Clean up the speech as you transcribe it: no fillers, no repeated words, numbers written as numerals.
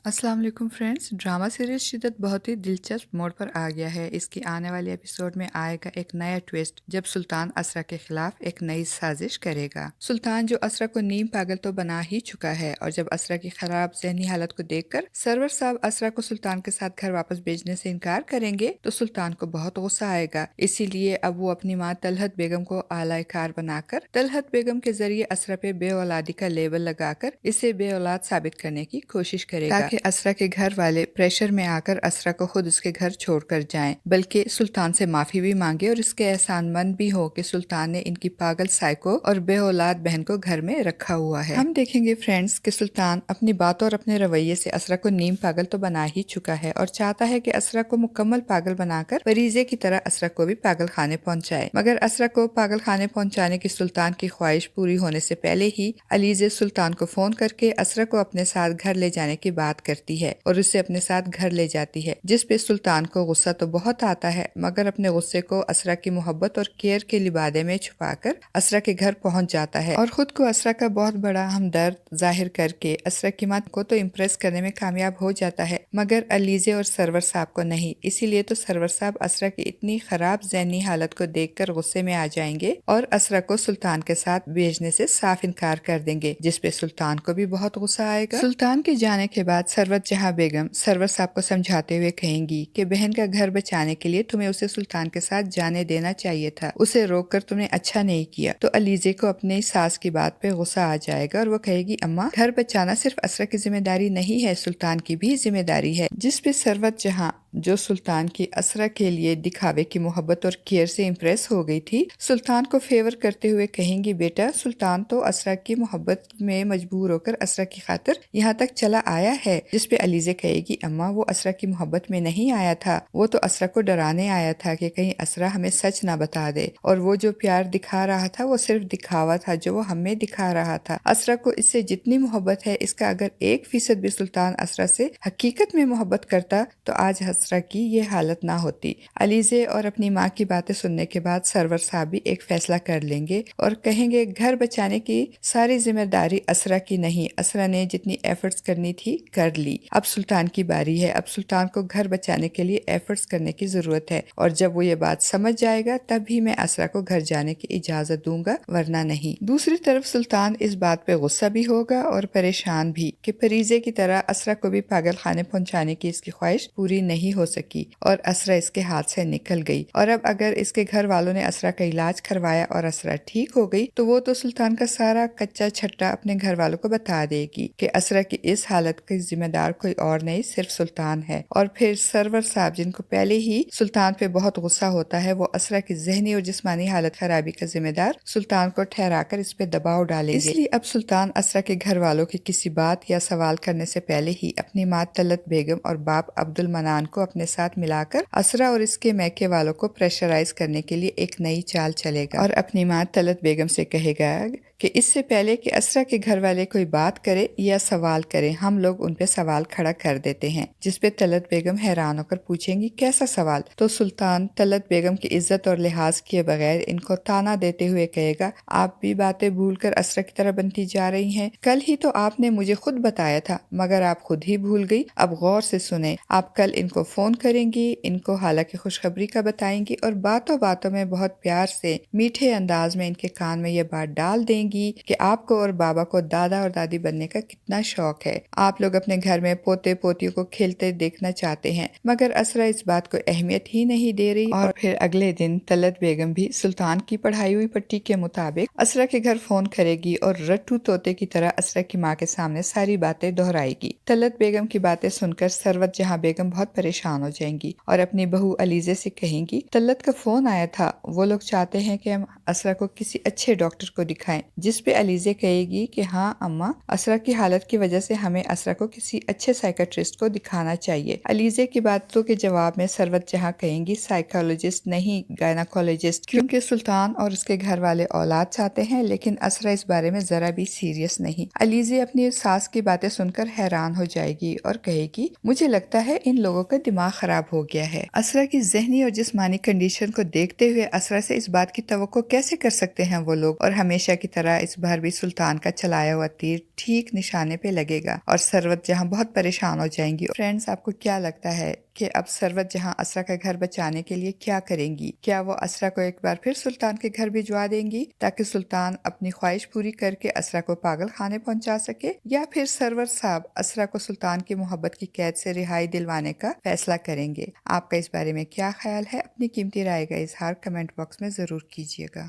अस्सलाम वालेकुम friends. Drama series शिद्दत बहुत ही दिलचस्प मोड़ पर आ गया है। इसकी आने वाले एपिसोड में आएगा एक नया ट्विस्ट जब सुल्तान असरा के खिलाफ एक नई साजिश करेगा। सुल्तान जो असरा को नीम पागल तो बना ही चुका है और जब असरा की खराब जहनी हालत को देखकर सरवर साहब असरा को सुल्तान के साथ घर वापस भेजने से इनकार करेंगे तो सुल्तान को बहुत गुस्सा आएगा। इसीलिए अब वो अपनी माँ तलहत बेगम को आला कार बनाकर तलहत बेगम के जरिए असरा पे बे औलादी का लेबल लगाकर इसे बे औलाद साबित करने की कोशिश करेगा ताकि असरा के घर वाले प्रेशर में आकर असरा को खुद उसके घर छोड़कर जाएं, बल्कि सुल्तान से माफी भी मांगे और इसके एहसानमंद भी हो कि सुल्तान ने इनकी पागल साइको और बे औलाद बहन को घर में रखा हुआ है। हम देखेंगे फ्रेंड्स कि सुल्तान अपनी बातों और अपने रवैये से असरा को नीम पागल तो बना ही चुका है और चाहता है कि असरा को मुकम्मल पागल बनाकर फरीजे की तरह असरा को भी पागल खाने पहुंचाए। मगर असरा को पागल खाने पहुंचाने की सुल्तान की ख्वाहिश पूरी होने से पहले ही अलीजे सुल्तान को फोन करके असरा को अपने साथ घर ले जाने की बात करती है और उसे अपने साथ घर ले जाती है, जिस पे सुल्तान को गुस्सा तो बहुत आता है मगर अपने गुस्से को असरा की मोहब्बत और केयर के लिबादे में छुपाकर असरा के घर पहुंच जाता है और खुद को असरा का बहुत बड़ा हमदर्द जाहिर करके असरा की माँ को तो इम्प्रेस करने में कामयाब हो जाता है मगर अलीजे और सरवर साहब को नहीं। इसीलिए तो सरवर साहब असरा की इतनी खराब ज़हनी हालत को देखकर गुस्से में आ जाएंगे और असरा को सुल्तान के साथ भेजने से साफ इनकार कर देंगे, जिस पे सुल्तान को भी बहुत गुस्सा आएगा। सुल्तान के जाने के बाद सरवत जहां बेगम सरवर साहब को समझाते हुए कहेंगी कि बहन का घर बचाने के लिए तुम्हें उसे सुल्तान के साथ जाने देना चाहिए था, उसे रोककर तुमने अच्छा नहीं किया। तो अलीजे को अपनी सास की बात पे गुस्सा आ जाएगा और वो कहेगी अम्मा घर बचाना सिर्फ असरा की जिम्मेदारी नहीं है, सुल्तान की भी जिम्मेदारी है। जिस पे सरवत जहां जो सुल्तान की असरा के लिए दिखावे की मोहब्बत और केयर से इम्प्रेस हो गई थी, सुल्तान को फेवर करते हुए कहेंगी बेटा सुल्तान तो असरा की मोहब्बत में मजबूर होकर असरा की खातिर यहाँ तक चला आया है। जिस पे अलीजे कहेगी अम्मा वो असरा की मोहब्बत में नहीं आया था, वो तो असरा को डराने आया था कि कहीं असरा हमें सच ना बता दे, और वो जो प्यार दिखा रहा था वो सिर्फ दिखावा था जो वो हमें दिखा रहा था। असरा को इससे जितनी मोहब्बत है इसका अगर 1% भी सुल्तान असरा से हकीकत में मोहब्बत करता तो आज असरा की ये हालत ना होती। अलीजे और अपनी माँ की बातें सुनने के बाद सरवर साहब भी एक फैसला कर लेंगे और कहेंगे घर बचाने की सारी जिम्मेदारी असरा की नहीं, असरा ने जितनी एफर्ट्स करनी थी कर ली, अब सुल्तान की बारी है, अब सुल्तान को घर बचाने के लिए एफर्ट्स करने की जरूरत है और जब वो ये बात समझ जाएगा तभी मैं असरा को घर जाने की इजाजत दूंगा वरना नहीं। दूसरी तरफ सुल्तान इस बात पे गुस्सा भी होगा और परेशान भी कि फरीजे की तरह असरा को भी पागल खाने पहुंचाने की इसकी ख्वाहिश पूरी नहीं हो सकी और असरा इसके हाथ से निकल गई, और अब अगर इसके घर वालों ने असरा का इलाज करवाया और असरा ठीक हो गई तो वो तो सुल्तान का सारा कच्चा छट्टा अपने घर वालों को बता देगी कि असरा की इस हालत का जिम्मेदार कोई और नहीं सिर्फ सुल्तान है। और फिर सरवर साहब जिनको पहले ही सुल्तान पे बहुत गुस्सा होता है वो असरा की जहनी और जिस्मानी हालत खराबी का जिम्मेदार सुल्तान को ठहराकर इस पे दबाव डालेंगे। इसलिए अब सुल्तान असरा के घर वालों की किसी बात या सवाल करने से पहले ही अपनी माँ तलत बेगम और बाप अब्दुल मनान को अपने साथ मिलाकर असरा और इसके मैके वालों को प्रेशराइज करने के लिए एक नई चाल चलेगा और अपनी माँ तलत बेगम से कहेगा कि इससे पहले कि असरा के घर वाले कोई बात करे या सवाल करे हम लोग उन पे सवाल खड़ा कर देते हैं। जिस पे तलत बेगम हैरान होकर पूछेंगी कैसा सवाल, तो सुल्तान तलत बेगम की इज्जत और लिहाज किए बगैर इनको ताना देते हुए कहेगा आप भी बातें भूलकर असरा की तरह बनती जा रही हैं। कल ही तो आपने मुझे खुद बताया था मगर आप खुद ही भूल गई। अब गौर से सुने, आप कल इनको फोन करेंगी, इनको हालांकि खुशखबरी का बताएंगी और बातों बातों में बहुत प्यार से मीठे अंदाज में इनके कान में ये बात डाल देंगी कि आपको और बाबा को दादा और दादी बनने का कितना शौक है, आप लोग अपने घर में पोते पोतियों को खेलते देखना चाहते हैं। मगर असरा इस बात को अहमियत ही नहीं दे रही और फिर अगले दिन तलत बेगम भी सुल्तान की पढ़ाई हुई पट्टी के मुताबिक असरा के घर फोन करेगी और रट्टू तोते की तरह असरा की माँ के सामने सारी बातें दोहराएगी। तलत बेगम की बातें सुनकर सरवत जहाँ बेगम बहुत परेशान हो जाएंगी और अपनी बहू अलीजे से कहेंगी तलत का फोन आया था, वो लोग चाहते हैं कि हम असरा को किसी अच्छे डॉक्टर को दिखाएं। जिस पे अलीजे कहेगी कि हाँ अम्मा असरा की हालत की वजह से हमें असरा को किसी अच्छे साइकेट्रिस्ट को दिखाना चाहिए। अलीजे की बातों के जवाब में सरवत जहाँ कहेंगी साइकोलॉजिस्ट नहीं गायनाकोलॉजिस्ट, क्योंकि सुल्तान और उसके घर वाले औलाद चाहते हैं लेकिन असरा इस बारे में जरा भी सीरियस नहीं। अलीजे अपनी सास की बातें सुनकर हैरान हो जाएगी और कहेगी मुझे लगता है इन लोगों का दिमाग खराब हो गया है। असरा की जहनी और जिस्मानी कंडीशन को देखते हुए असरा से इस बात की तवक्को कैसे कर सकते हैं वो लोग और हमेशा की तरह طرح اس بار بھی سلطان کا چلایا ہوا تیر ٹھیک نشانے پہ لگے گا اور ثروت جہاں بہت پریشان ہو جائیں گی۔ فرینڈز، آپ کو کیا لگتا ہے کہ اب ثروت جہاں اسرا کا گھر بچانے کے لیے کیا کریں گی؟ کیا وہ اسرا کو ایک بار پھر سلطان کے گھر بھجوا دیں گی تاکہ سلطان اپنی خواہش پوری کر کے اسرا کو پاگل خانے پہنچا سکے، یا پھر سرور صاحب اسرا کو سلطان کی محبت کی قید سے رہائی دلوانے کا فیصلہ کریں گے؟ آپ کا اس بارے میں کیا خیال ہے؟ اپنی قیمتی رائے کا اظہار کمنٹ باکس میں ضرور کیجیے گا۔